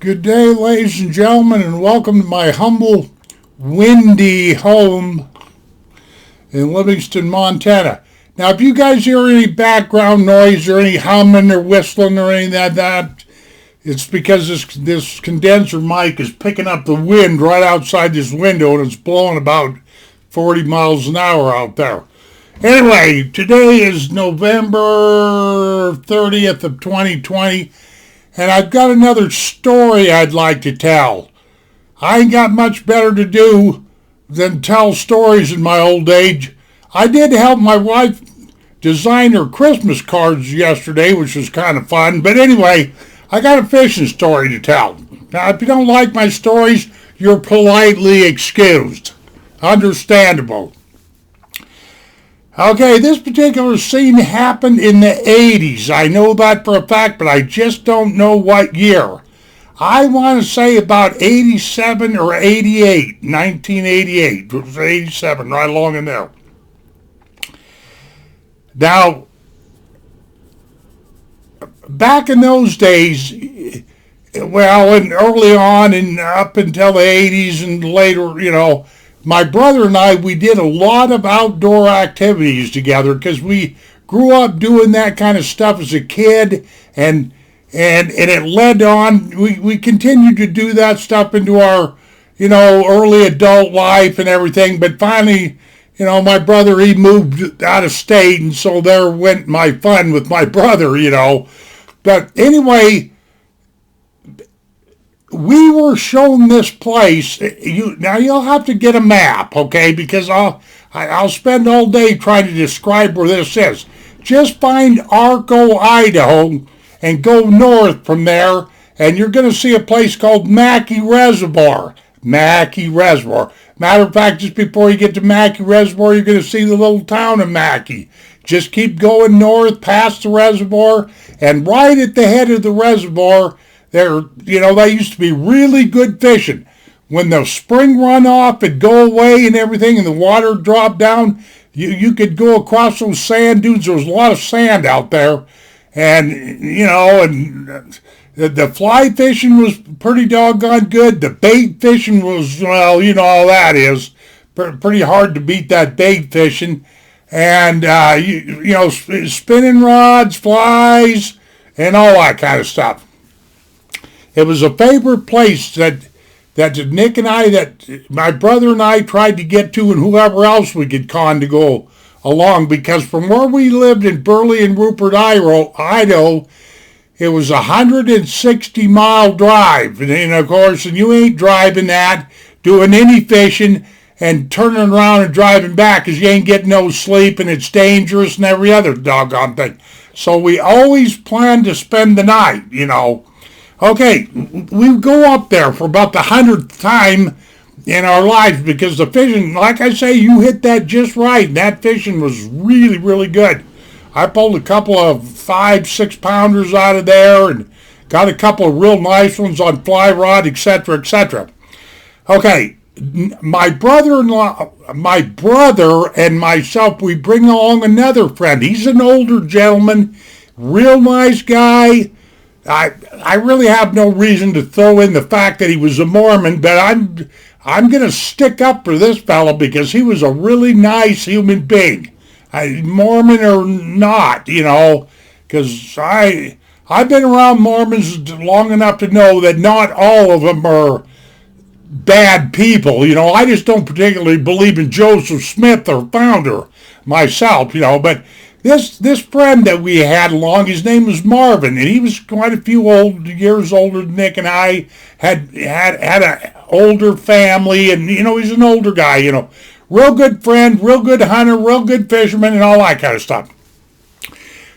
Good day, ladies and gentlemen, and welcome to my humble, windy home in Livingston, Montana. Now, if you guys hear any background noise or any humming or whistling or any of that, it's because this condenser mic is picking up the wind right outside this window, and it's blowing about 40 miles an hour out there. Anyway, today is November 30th of 2020. And I've got another story I'd like to tell. I ain't got much better to do than tell stories in my old age. I did help my wife design her Christmas cards yesterday, which was kind of fun. But anyway, I got a fishing story to tell. Now, if you don't like my stories, you're politely excused. Understandable. Okay, this particular scene happened in the 80s. I know that for a fact, but I just don't know what year. I want to say about 87 or 88, 1988. It was 87, right along in there. Now, back in those days, well, and early on and up until the 80s and later, my brother and I, we did a lot of outdoor activities together because we grew up doing that kind of stuff as a kid, and it led on. We continued to do that stuff into our, early adult life and everything. But finally, my brother, he moved out of state, and so there went my fun with my brother, But anyway, we were shown this place. Now you'll have to get a map, okay? Because I'll spend all day trying to describe where this is. Just find Arco, Idaho, and go north from there, and you're going to see a place called Mackey Reservoir. Mackey Reservoir. Matter of fact, just before you get to Mackey Reservoir, you're going to see the little town of Mackey. Just keep going north past the reservoir, and right at the head of the reservoir, they used to be really good fishing. When the spring runoff would go away and everything and the water dropped down, you could go across those sand dunes. There was a lot of sand out there. And, and the fly fishing was pretty doggone good. The bait fishing was, well, how that is. Pretty hard to beat that bait fishing. And, spinning rods, flies, and all that kind of stuff. It was a favorite place that Nick and I, that my brother and I tried to get to, and whoever else we could con to go along, because from where we lived in Burley and Rupert, Idaho, it was a 160-mile drive. And of course, and you ain't driving that, doing any fishing, and turning around and driving back, because you ain't getting no sleep, and it's dangerous and every other doggone thing. So we always planned to spend the night, Okay, we go up there for about the 100th time in our lives, because the fishing, like I say, you hit that just right. That fishing was really, really good. I pulled a couple of 5-6 pounders out of there and got a couple of real nice ones on fly rod, etc., etc. Okay, my brother and myself, we bring along another friend. He's an older gentleman, real nice guy. I really have no reason to throw in the fact that he was a Mormon, but I'm going to stick up for this fellow because he was a really nice human being, Mormon or not, because I've been around Mormons long enough to know that not all of them are bad people. I just don't particularly believe in Joseph Smith, our founder, myself, but This friend that we had along, his name was Marvin, and he was quite a few years older than Nick and I, had an older family, and, he's an older guy, real good friend, real good hunter, real good fisherman, and all that kind of stuff.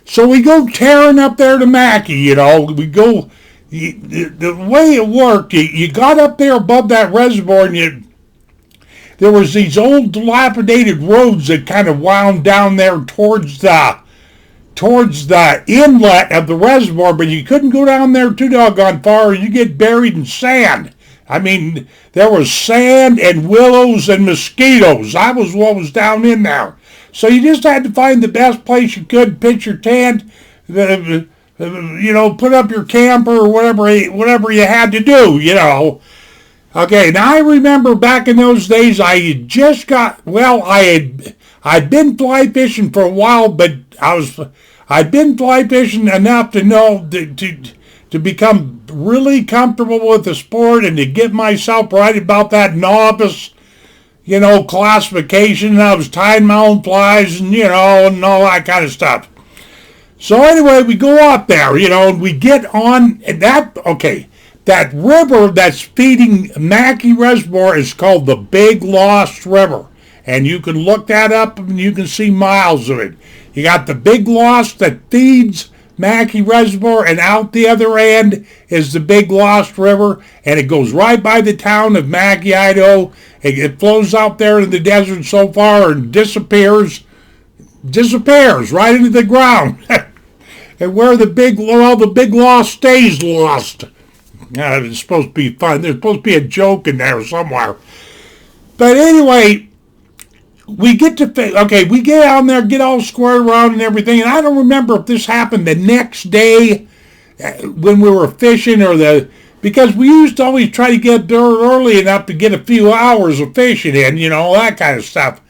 So we go tearing up there to Mackey, we go, the way it worked, you got up there above that reservoir, and there was these old dilapidated roads that kind of wound down there towards the inlet of the reservoir, but you couldn't go down there too doggone far or you get buried in sand. I mean, there was sand and willows and mosquitoes. That was what was down in there. So you just had to find the best place you could, pitch your tent, put up your camper or whatever you had to do. Okay, now I remember back in those days I had just I'd been fly fishing for a while, but I'd been fly fishing enough to know to become really comfortable with the sport and to get myself right about that novice, classification. I was tying my own flies and and all that kind of stuff. So anyway, we go up there, and we get on that. Okay, that river that's feeding Mackey Reservoir is called the Big Lost River. And you can look that up and you can see miles of it. You got the Big Lost that feeds Mackey Reservoir, and out the other end is the Big Lost River, and it goes right by the town of Mackey, Idaho. It flows out there in the desert so far and disappears right into the ground. And where the Big Lost stays lost. It's supposed to be fun. There's supposed to be a joke in there somewhere. But anyway, we get out there, get all squared around and everything. And I don't remember if this happened the next day when we were fishing because we used to always try to get there early enough to get a few hours of fishing in, that kind of stuff.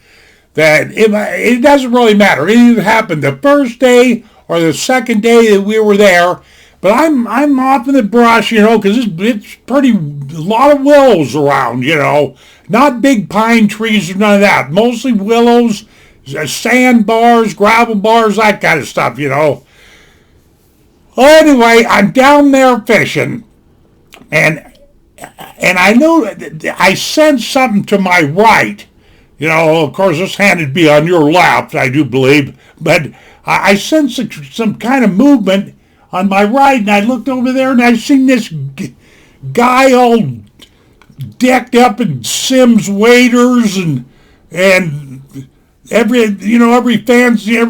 That it doesn't really matter. It either happened the first day or the second day that we were there. But I'm off in the brush, because it's pretty a lot of willows around, not big pine trees or none of that. Mostly willows, sandbars, gravel bars, that kind of stuff, Well, anyway, I'm down there fishing, and I know I sensed something to my right. Of course, this hand would be on your left, I do believe, but I sensed some kind of movement on my right, and I looked over there, and I seen this guy all decked up in Sims waders and every fancy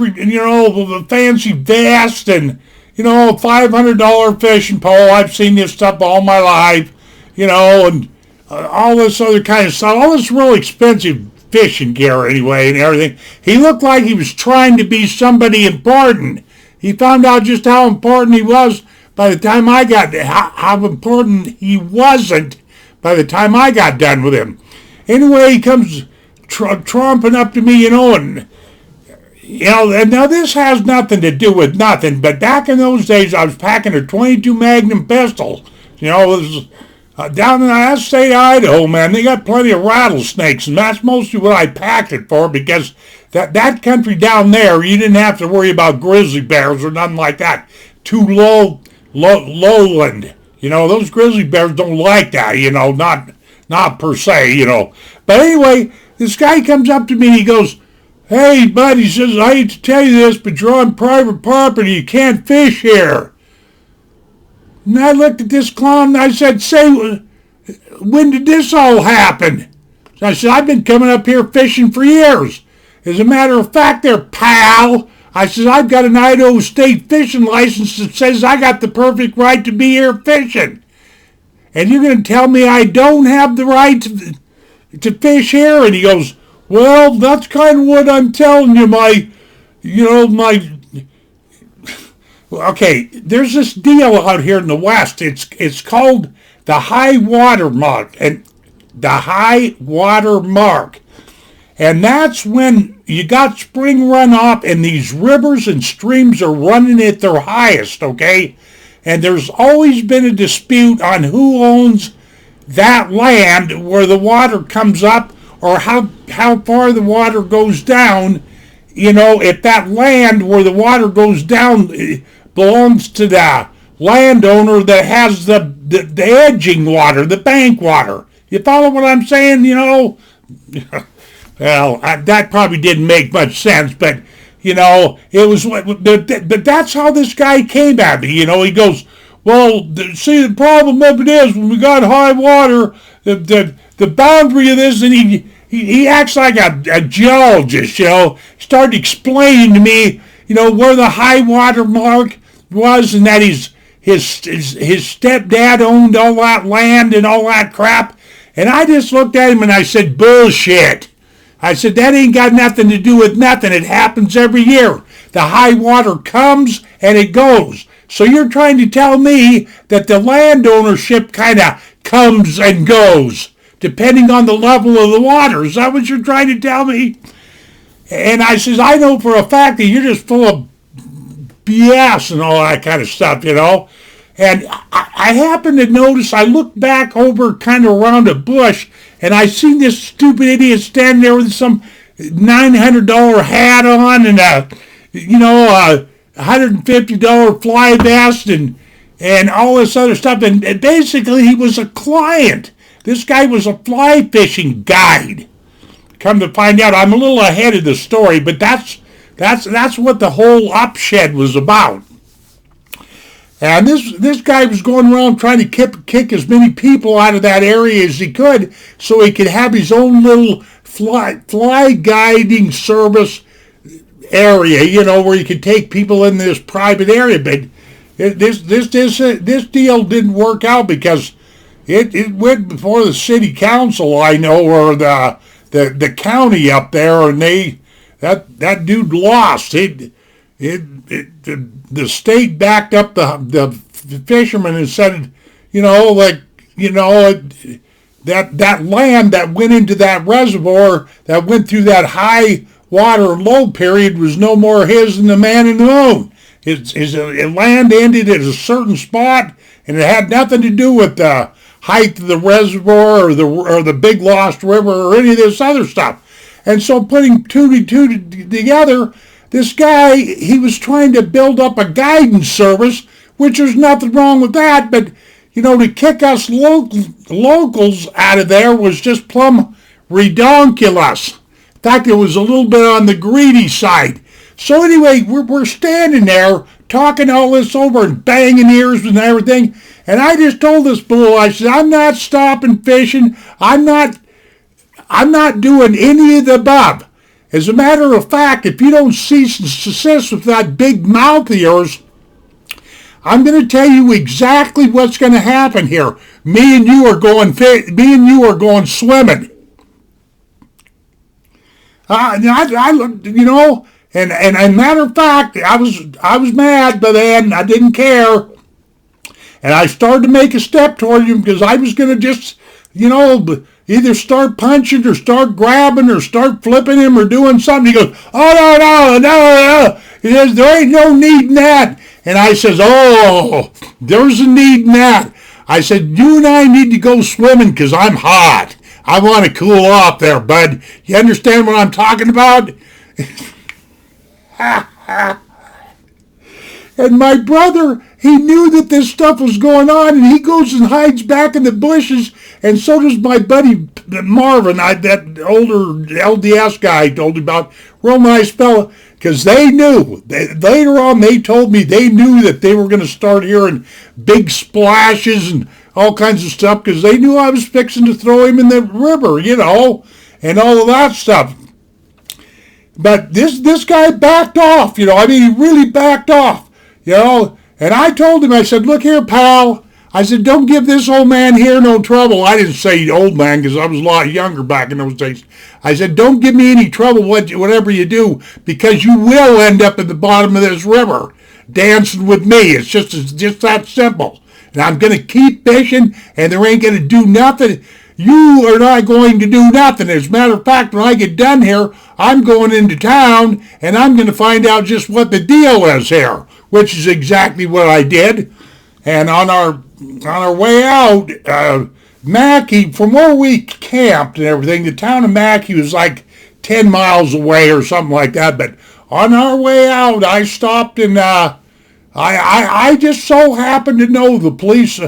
vest and $500 fishing pole. I've seen this stuff all my life, and all this other kind of stuff, all this real expensive fishing gear anyway and everything. He looked like he was trying to be somebody important. He found out just how important he was by the time I got how important he wasn't by the time I got done with him. Anyway, he comes tromping up to me, and now this has nothing to do with nothing, but back in those days I was packing a .22 Magnum pistol. It was down in that state of Idaho, man, they got plenty of rattlesnakes, and that's mostly what I packed it for, because that country down there, you didn't have to worry about grizzly bears or nothing like that. Too lowland. Those grizzly bears don't like that, not per se, But anyway, this guy comes up to me and he goes, "Hey, bud," he says, "I hate to tell you this, but you're on private property. You can't fish here." And I looked at this clown and I said, "Say, when did this all happen?" So I said, "I've been coming up here fishing for years. As a matter of fact there, pal," I said, "I've got an Idaho State fishing license that says I got the perfect right to be here fishing. And you're going to tell me I don't have the right to fish here?" And he goes, "Well, that's kind of what I'm telling you, Okay, there's this deal out here in the West. It's called the high water mark, and and that's when you got spring runoff and these rivers and streams are running at their highest, okay? And there's always been a dispute on who owns that land where the water comes up, or how far the water goes down. If that land where the water goes down belongs to the landowner that has the edging water, the bank water. You follow what I'm saying? Well, that probably didn't make much sense, but it was. But that's how this guy came at me. He goes, "Well, see, the problem of it is when we got high water, the boundary of this," and he acts like a geologist. He started explaining to me, where the high water mark was, and that his stepdad owned all that land and all that crap. And I just looked at him and I said, "Bullshit." I said, "That ain't got nothing to do with nothing. It happens every year. The high water comes and it goes. So you're trying to tell me that the land ownership kind of comes and goes depending on the level of the water. Is that what you're trying to tell me? And I says, I know for a fact that you're just full of BS and all that kind of stuff, And I happened to notice, I looked back over kind of around a bush, and I seen this stupid idiot standing there with some $900 hat on and a $150 fly vest and all this other stuff. And basically, he was a client. This guy was a fly fishing guide. Come to find out, I'm a little ahead of the story, but that's what the whole upshed was about. And this guy was going around trying to kick as many people out of that area as he could so he could have his own little fly guiding service area, where he could take people in this private area. But this deal didn't work out because it went before the city council, I know, or the county up there, and that dude lost. The state backed up the fishermen and said, that land that went into that reservoir that went through that high water and low period was no more his than the man in the moon. His land ended at a certain spot, and it had nothing to do with the height of the reservoir or the Big Lost River or any of this other stuff. And so putting two and two together, this guy, he was trying to build up a guidance service, which there's nothing wrong with that, but, to kick us locals out of there was just plumb redonkulous. In fact, it was a little bit on the greedy side. So anyway, we're standing there talking all this over and banging ears and everything, and I just told this fool, I said, I'm not stopping fishing. I'm not doing any of the above. As a matter of fact, if you don't cease and desist with that big mouth of yours, I'm going to tell you exactly what's going to happen here. Me and you are going swimming. And a matter of fact, I was mad, but then I didn't care, and I started to make a step toward him because I was going to just, either start punching or start grabbing or start flipping him or doing something. He goes, oh, no. He says, there ain't no need in that. And I says, oh, there's a need in that. I said, you and I need to go swimming because I'm hot. I want to cool off there, bud. You understand what I'm talking about? And my brother, he knew that this stuff was going on, and he goes and hides back in the bushes, and so does my buddy Marvin, that older LDS guy I told you about, real nice fella, because they knew. Later on, they told me they knew that they were going to start hearing big splashes and all kinds of stuff, because they knew I was fixing to throw him in the river, and all of that stuff. But this guy backed off, he really backed off. And I told him, I said, look here, pal. I said, don't give this old man here no trouble. I didn't say old man because I was a lot younger back in those days. I said, don't give me any trouble whatever you do, because you will end up at the bottom of this river dancing with me. It's just that simple. And I'm going to keep fishing, and there ain't going to do nothing. You are not going to do nothing. As a matter of fact, when I get done here, I'm going into town, and I'm going to find out just what the deal is here, which is exactly what I did. And on our way out, Mackey, from where we camped and everything, the town of Mackey was like 10 miles away or something like that. But on our way out, I stopped and I just so happened to know the police.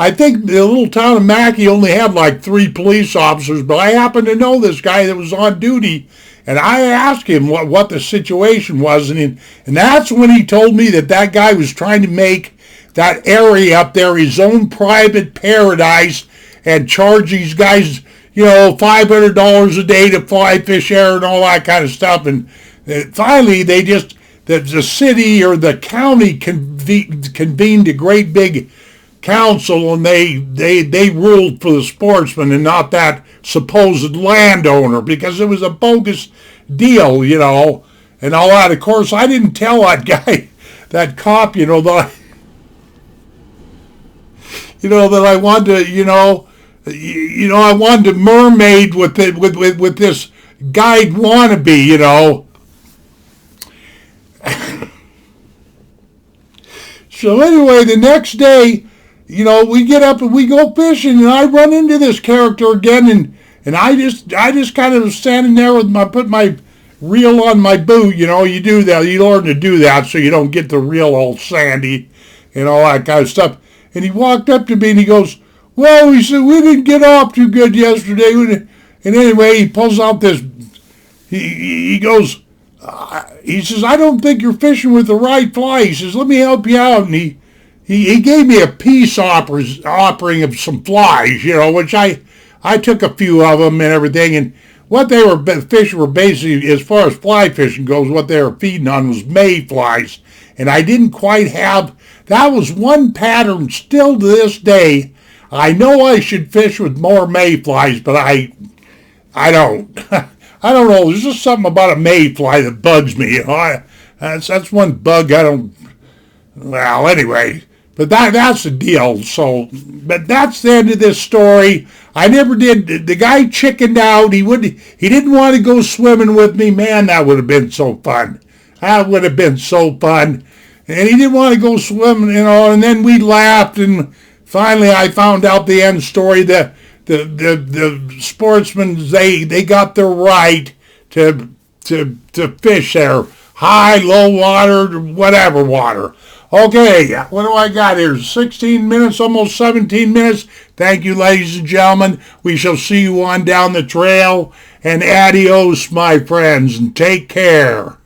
I think the little town of Mackey only had like 3 police officers, but I happened to know this guy that was on duty. And I asked him what the situation was, and that's when he told me that guy was trying to make that area up there his own private paradise and charge these guys, $500 a day to fly fish air and all that kind of stuff. And finally, the city or the county convened a great big council, and they ruled for the sportsman and not that supposed landowner, because it was a bogus deal, and all that. Of course, I didn't tell that guy that cop, that I wanted to, I wanted to mermaid with it, with this guide wannabe. So anyway, the next day, we get up and we go fishing, and I run into this character again, and I just kind of standing there with put my reel on my boot. You do that, you learn to do that so you don't get the reel all sandy, and all that kind of stuff. And he walked up to me and he goes, "Well," he said, "we didn't get off too good yesterday." And anyway, he pulls out this. He goes. He says, "I don't think you're fishing with the right fly." He says, "Let me help you out." And he gave me a peace offering of some flies, which I took a few of them and everything. And what they were fishing were basically, as far as fly fishing goes, what they were feeding on was mayflies. And I didn't quite have, that was one pattern still to this day. I know I should fish with more mayflies, but I don't. I don't know. There's just something about a mayfly that bugs me. That's one bug I don't. Well, anyway, but that's the deal. So, but that's the end of this story. I never did. The guy chickened out. He didn't want to go swimming with me. Man, that would have been so fun. That would have been so fun. And he didn't want to go swimming, And then we laughed, and finally I found out the end story. The sportsmen, they got their right to fish there, high, low water, whatever water. Okay, what do I got here? 16 minutes, almost 17 minutes. Thank you, ladies and gentlemen. We shall see you on down the trail. And adios, my friends, and take care.